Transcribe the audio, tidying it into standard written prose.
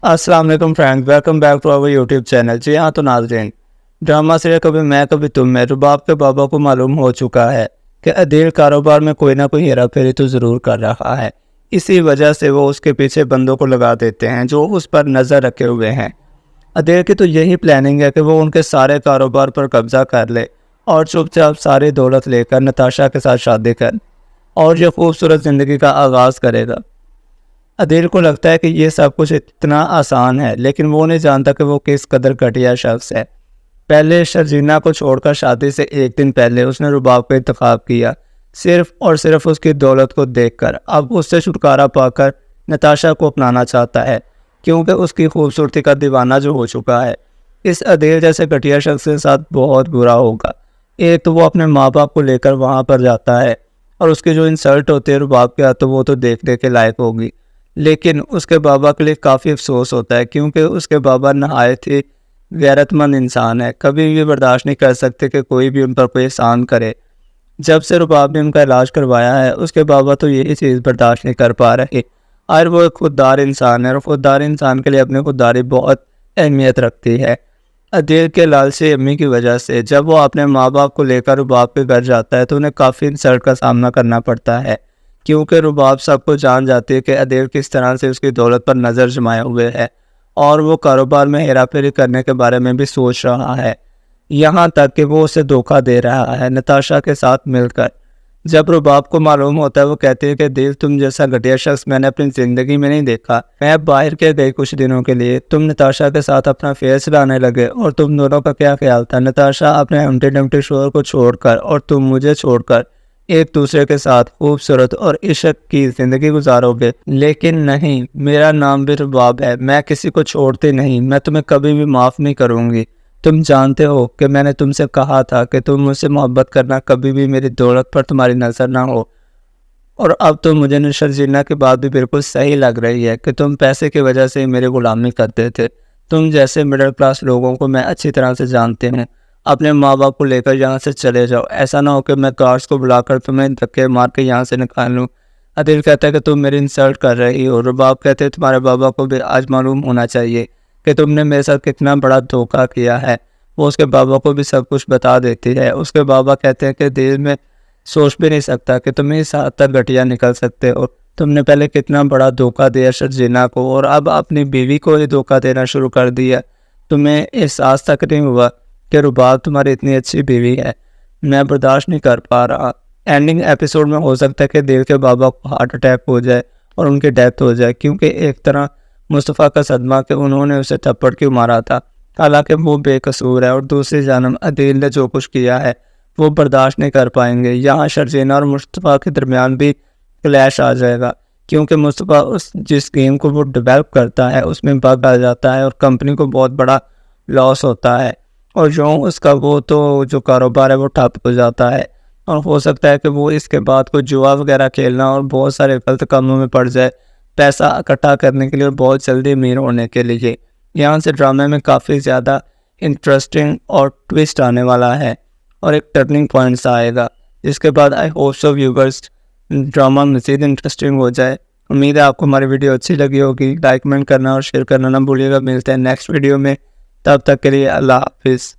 अस्सलाम वालेकुम friends, welcome back to our YouTube channel. जी हाँ तो नाज़रीन, ड्रामा सीरियल कभी मैं कभी तुम में रुबाब के बाबा को मालूम हो चुका है कि अदील कारोबार में कोई ना कोई हेरा फेरी तो ज़रूर कर रहा है। इसी वजह से वो उसके पीछे बंदों को लगा देते हैं जो उस पर नज़र रखे हुए हैं। अदील की तो यही प्लानिंग है कि वो उनके सारे कारोबार पर कब्जा कर ले और चुपचाप सारी दौलत लेकर नताशा के साथ शादी कर और ये खूबसूरत ज़िंदगी का आगाज़ करेगा। अदील को लगता है कि ये सब कुछ इतना आसान है, लेकिन वो नहीं जानता कि वो किस कदर घटिया शख्स है। पहले शर्जीना को छोड़कर शादी से एक दिन पहले उसने रुबाब का इंतखाब किया, सिर्फ और सिर्फ उसकी दौलत को देखकर। अब उससे छुटकारा पाकर नताशा को अपनाना चाहता है, क्योंकि उसकी खूबसूरती का दीवाना जो हो चुका है। इस अदील जैसे घटिया शख्स के साथ बहुत बुरा होगा। एक तो वो अपने माँ बाप को लेकर वहाँ पर जाता है और उसकी जो इंसल्ट होती है रुबाब के हाथों, वो तो देखने के लायक होगी। लेकिन उसके बाबा के लिए काफ़ी अफसोस होता है, क्योंकि उसके बाबा नहायत ही गैरतमंद इंसान है। कभी भी बर्दाश्त नहीं कर सकते कि कोई भी उन पर कोई एहसान करे। जब से रुबाब ने उनका इलाज करवाया है, उसके बाबा तो यही चीज़ बर्दाश्त नहीं कर पा रहे। और वो एक खुददार इंसान है और खुददार इंसान के लिए अपनी खुददारी बहुत अहमियत रखती है। अदील के लालची अम्मी की वजह से जब वो अपने माँ बाप को लेकर रुबाब के घर जाता है तो उन्हें काफ़ी इंसल्ट का सामना करना पड़ता है, क्योंकि रुबाब सबको जान जाती है कि अदील किस तरह से उसकी दौलत पर नज़र जमाए हुए है और वो कारोबार में हेरा फेरी करने के बारे में भी सोच रहा है। यहाँ तक कि वो उसे धोखा दे रहा है नताशा के साथ मिलकर। जब रुबाब को मालूम होता है, वो कहती है कि दिल, तुम जैसा घटिया शख्स मैंने अपनी ज़िंदगी में नहीं देखा। मैं बाहर के गई कुछ दिनों के लिए, तुम नताशा के साथ अपना फेयर चलाने लगे और तुम दोनों का क्या ख्याल था? नताशा अपने हमटी डमटी शोहर को छोड़कर और तुम मुझे छोड़कर एक दूसरे के साथ खूबसूरत और इश्क की ज़िंदगी गुजारोगे। लेकिन नहीं, मेरा नाम भी रुबाब है, मैं किसी को छोड़ती नहीं, मैं तुम्हें कभी भी माफ़ नहीं करूँगी। तुम जानते हो कि मैंने तुमसे कहा था कि तुम मुझसे मोहब्बत करना, कभी भी मेरी दौलत पर तुम्हारी नज़र ना हो। और अब तो मुझे नशर जीना के बाद भी बिल्कुल सही लग रही है कि तुम पैसे की वजह से मेरी गुलामी करते थे। तुम जैसे मिडिल क्लास लोगों को मैं अच्छी तरह से जानती हूँ। अपने माँ बाप को लेकर यहाँ से चले जाओ, ऐसा ना हो कि मैं गार्ड्स को बुलाकर तुम्हें धक्के मार के यहाँ से निकाल लूँ। अदील कहता है कि तुम मेरी इंसल्ट कर रही हो। रुबाब कहते हैं तुम्हारे बाबा को भी आज मालूम होना चाहिए कि तुमने मेरे साथ कितना बड़ा धोखा किया है। वो उसके बाबा को भी सब कुछ बता देती है। उसके बाबा कहते हैं कि दिल में सोच भी नहीं सकता कि तुम इस हद तक घटिया निकल सकते हो। तुमने पहले कितना बड़ा धोखा दिया शर्जीना को और अब अपनी बीवी को ही धोखा देना शुरू कर दिया। तुम्हें एहसास तक नहीं हुआ कि रुबाब तुम्हारी इतनी अच्छी बीवी है। मैं बर्दाश्त नहीं कर पा रहा। एंडिंग एपिसोड में हो सकता है कि दिल के बाबा को हार्ट अटैक हो जाए और उनकी डेथ हो जाए, क्योंकि एक तरह मुस्तफ़ा का सदमा कि उन्होंने उसे थप्पड़ क्यों मारा था, हालांकि वो बेकसूर है। और दूसरी जानब अदील ने जो कुछ किया है वो बर्दाश्त नहीं कर पाएंगे। यहाँ शर्जीना और मुस्तफ़ा के दरमियान भी क्लैश आ जाएगा, क्योंकि मुस्तफ़ा उस जिस गेम को वो डेवलप करता है उसमें बग आ जाता है और कंपनी को बहुत बड़ा लॉस होता है और जो उसका वो तो जो कारोबार है वो ठप हो जाता है। और हो सकता है कि वो इसके बाद कोई जुआ वगैरह खेलना और बहुत सारे गलत कामों में पड़ जाए, पैसा इकट्ठा करने के लिए और बहुत जल्दी अमीर होने के लिए। यहाँ से ड्रामे में काफ़ी ज़्यादा इंटरेस्टिंग और ट्विस्ट आने वाला है और एक टर्निंग पॉइंट्स आएगा, जिसके बाद I hope so viewers drama मज़ीद इंटरेस्टिंग हो जाए। उम्मीद है आपको हमारी वीडियो अच्छी लगी होगी। लाइक कमेंट करना और शेयर करना ना भूलिएगा। मिलते हैं नेक्स्ट वीडियो में, तब तक के लिए अल्लाह हाफिज़।